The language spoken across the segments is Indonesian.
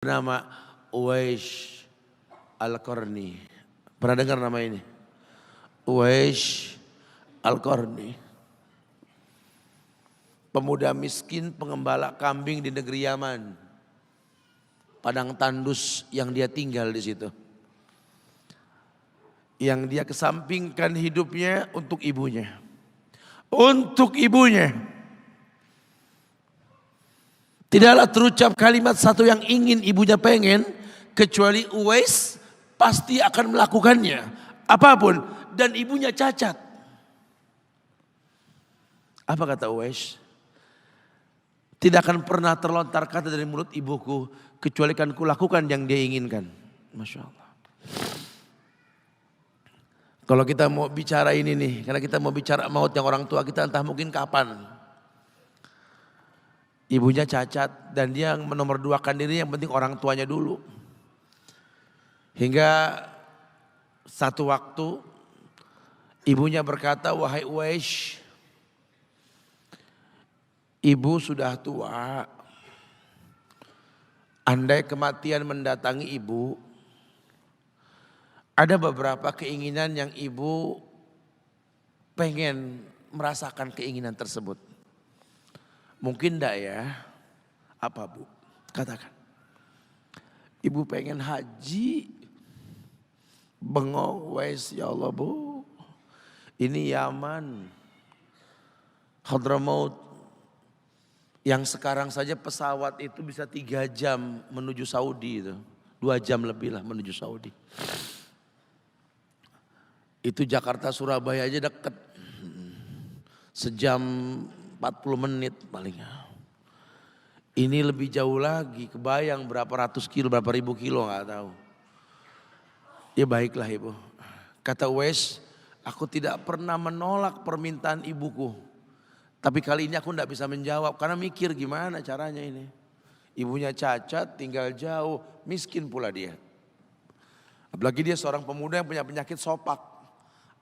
Nama Uwais Al-Qarni. Pernah dengar nama ini? Uwais Al-Qarni. Pemuda miskin pengembala kambing di negeri Yaman. Padang tandus yang dia tinggal di situ. Yang dia kesampingkan hidupnya untuk ibunya. Untuk ibunya. Tidaklah terucap kalimat satu yang ingin ibunya pengen, kecuali Uwais pasti akan melakukannya. Apapun, dan ibunya cacat. Apa kata Uwais? Tidak akan pernah terlontar kata dari mulut ibuku, kecuali kan kulakukan yang dia inginkan. Masya Allah. Kalau kita mau bicara ini nih, karena kita mau bicara maut yang orang tua kita entah mungkin kapan. Ibunya cacat dan dia menomorduakan diri, yang penting orang tuanya dulu. Hingga satu waktu ibunya berkata, wahai Uwais, ibu sudah tua. Andai kematian mendatangi ibu, ada beberapa keinginan yang ibu pengen merasakan keinginan tersebut. Mungkin enggak ya? Apa bu? Katakan. Ibu pengen haji. Bengong, Uwais, ya Allah bu. Ini Yaman. Hadramaut. Yang sekarang saja pesawat itu bisa 3 jam menuju Saudi itu. 2 jam lebih lah menuju Saudi. Itu Jakarta Surabaya aja deket. Sejam 40 menit paling. Ini lebih jauh lagi, kebayang berapa ratus kilo, berapa ribu kilo gak tahu. Ya baiklah ibu. Kata Uwais, aku tidak pernah menolak permintaan ibuku. Tapi kali ini aku tidak bisa menjawab karena mikir gimana caranya ini. Ibunya cacat, tinggal jauh, miskin pula dia. Apalagi dia seorang pemuda yang punya penyakit sopak.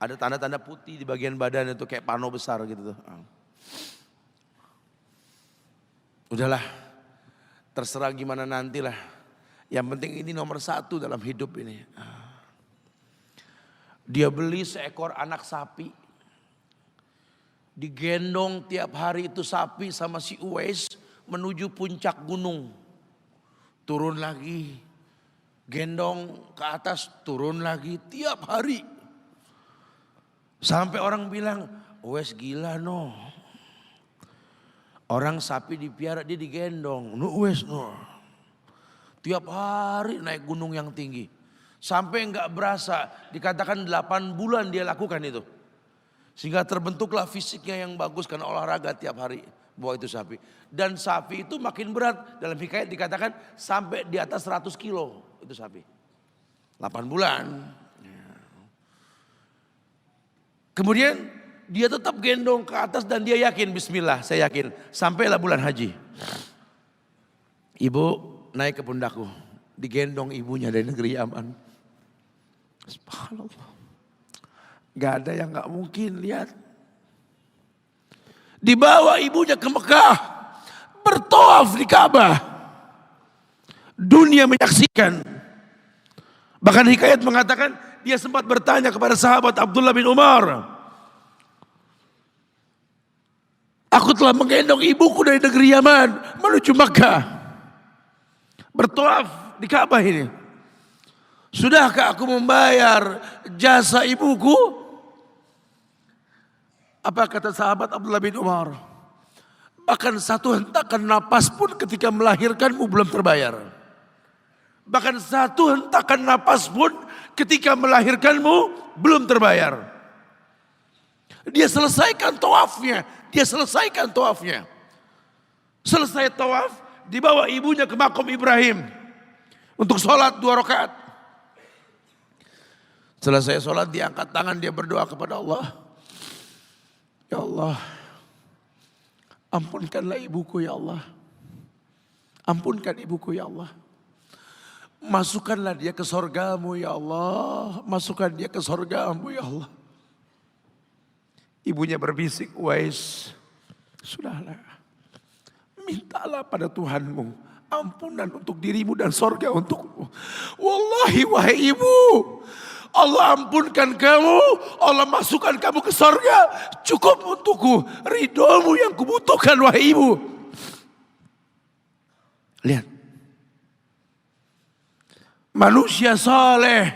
Ada tanda-tanda putih di bagian badan itu kayak pano besar gitu tuh. Udahlah, terserah gimana nantilah. Yang penting ini nomor 1 dalam hidup ini. Dia beli seekor anak sapi. Digendong tiap hari itu sapi sama si Uwais menuju puncak gunung. Turun lagi, gendong ke atas, turun lagi tiap hari. Sampai orang bilang, Uwais gila no. Orang sapi dipiara, dia digendong. Uwais no. Tiap hari naik gunung yang tinggi. Sampai enggak berasa, dikatakan 8 bulan dia lakukan itu. Sehingga terbentuklah fisiknya yang bagus karena olahraga tiap hari bawa itu sapi. Dan sapi itu makin berat. Dalam hikayat dikatakan sampai di atas 100 kilo itu sapi. 8 bulan. Kemudian dia tetap gendong ke atas dan dia yakin, bismillah saya yakin. Sampailah bulan haji. Ibu naik ke pundakku. Digendong ibunya dari negeri Yaman. Subhanallah. Gak ada yang gak mungkin, lihat. Dibawa ibunya ke Mekah. Bertawaf di Ka'bah. Dunia menyaksikan. Bahkan hikayat mengatakan dia sempat bertanya kepada sahabat Abdullah bin Umar. Aku telah menggendong ibuku dari negeri Yaman menuju Makkah. Bertawaf di Ka'bah ini. Sudahkah aku membayar jasa ibuku? Apa kata sahabat Abdullah bin Umar? Bahkan satu hentakan napas pun ketika melahirkanmu belum terbayar. Bahkan satu hentakan napas pun ketika melahirkanmu belum terbayar. Dia selesaikan tawafnya. Selesai tawaf, dibawa ibunya ke makom Ibrahim untuk sholat 2 rakaat. Selesai sholat, diangkat tangan, dia berdoa kepada Allah. Ya Allah, ampunkanlah ibuku ya Allah. Ampunkan ibuku ya Allah. Masukkanlah dia ke sorgamu ya Allah. Masukkan dia ke sorgamu ya Allah. Ibunya berbisik, Uwais, sudahlah. Mintalah pada Tuhanmu ampunan untuk dirimu dan sorga untukmu. Wallahi wahai ibu, Allah ampunkan kamu, Allah masukkan kamu ke sorga, cukup untukku. Ridhomu yang kubutuhkan wahai ibu. Lihat. Manusia saleh,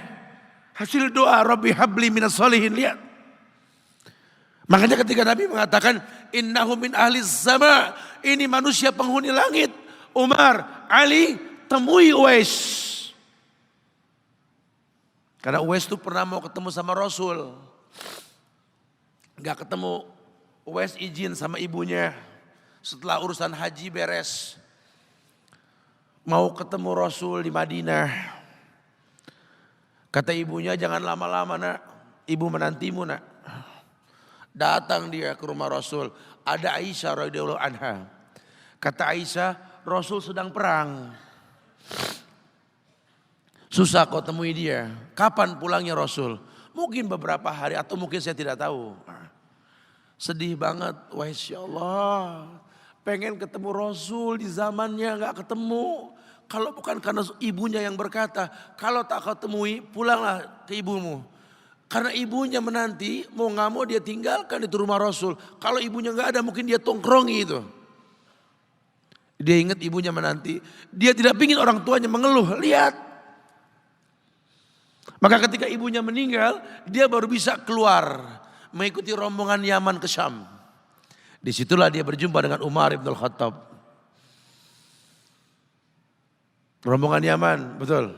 hasil doa Rabbi habli minas solihin. Lihat. Makanya ketika Nabi mengatakan innahu min ahli sama, ini manusia penghuni langit. Umar, Ali, temui Uwais. Karena Uwais itu pernah mau ketemu sama Rasul. Gak ketemu. Uwais izin sama ibunya. Setelah urusan haji beres. Mau ketemu Rasul di Madinah. Kata ibunya, jangan lama-lama nak. Ibu menantimu nak. Datang dia ke rumah Rasul. Ada Aisyah radhiyallahu anha. Kata Aisyah, Rasul sedang perang. Susah kau temui dia. Kapan pulangnya Rasul? Mungkin beberapa hari atau mungkin saya tidak tahu. Sedih banget. Wah insya Allah. Pengen ketemu Rasul di zamannya gak ketemu. Kalau bukan karena ibunya yang berkata, kalau tak kau temui pulanglah ke ibumu. Karena ibunya menanti, mau gak mau dia tinggalkan itu rumah Rasul. Kalau ibunya gak ada mungkin dia tongkrongi itu. Dia ingat ibunya menanti. Dia tidak ingin orang tuanya mengeluh. Lihat. Maka ketika ibunya meninggal, dia baru bisa keluar. Mengikuti rombongan Yaman ke Syam. Disitulah dia berjumpa dengan Umar ibn al-Khattab. Rombongan Yaman, betul.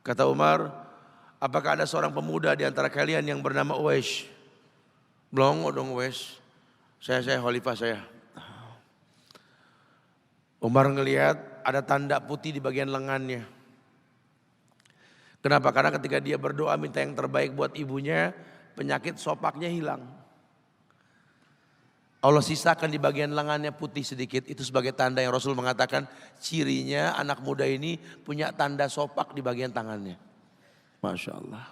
Kata Umar, apakah ada seorang pemuda di antara kalian yang bernama Uwais? Belum dong Uwais. Saya khalifah saya. Umar ngelihat ada tanda putih di bagian lengannya. Kenapa? Karena ketika dia berdoa minta yang terbaik buat ibunya, penyakit sopaknya hilang. Allah sisakan di bagian lengannya putih sedikit. Itu sebagai tanda yang Rasul mengatakan cirinya anak muda ini punya tanda sopak di bagian tangannya. Masya Allah.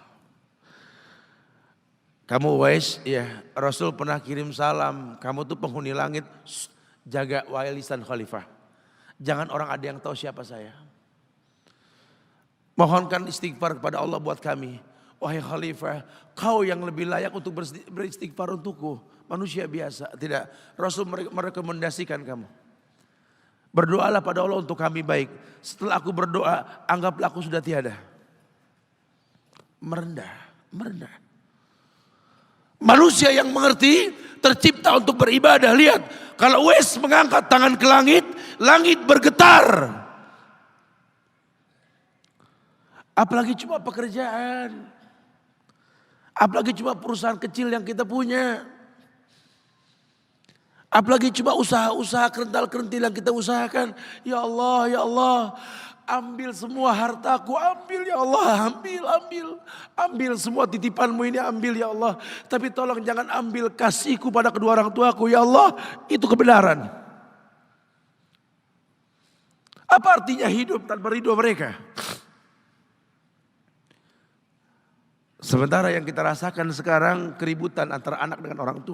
Kamu Uwais, ya Rasul pernah kirim salam. Kamu tuh penghuni langit, jaga walisan khalifah. Jangan orang ada yang tahu siapa saya. Mohonkan istighfar kepada Allah buat kami. Wahai khalifah, kau yang lebih layak untuk beristighfar untukku. Manusia biasa. Tidak, Rasul merekomendasikan kamu. Berdoalah pada Allah untuk kami baik. Setelah aku berdoa, anggaplah aku sudah tiada. Merendah. Manusia yang mengerti tercipta untuk beribadah. Lihat, kalau Uwais mengangkat tangan ke langit, langit bergetar. Apalagi cuma pekerjaan. Apalagi cuma perusahaan kecil yang kita punya. Apalagi cuma usaha-usaha kerental-kerentil yang kita usahakan. Ya Allah, ambil semua hartaku, ambil ya Allah, ambil semua titipanmu ini, ambil ya Allah. Tapi tolong jangan ambil kasihku pada kedua orang tuaku, ya Allah, itu kebenaran. Apa artinya hidup tanpa ridho mereka? Sementara yang kita rasakan sekarang keributan antara anak dengan orang tua.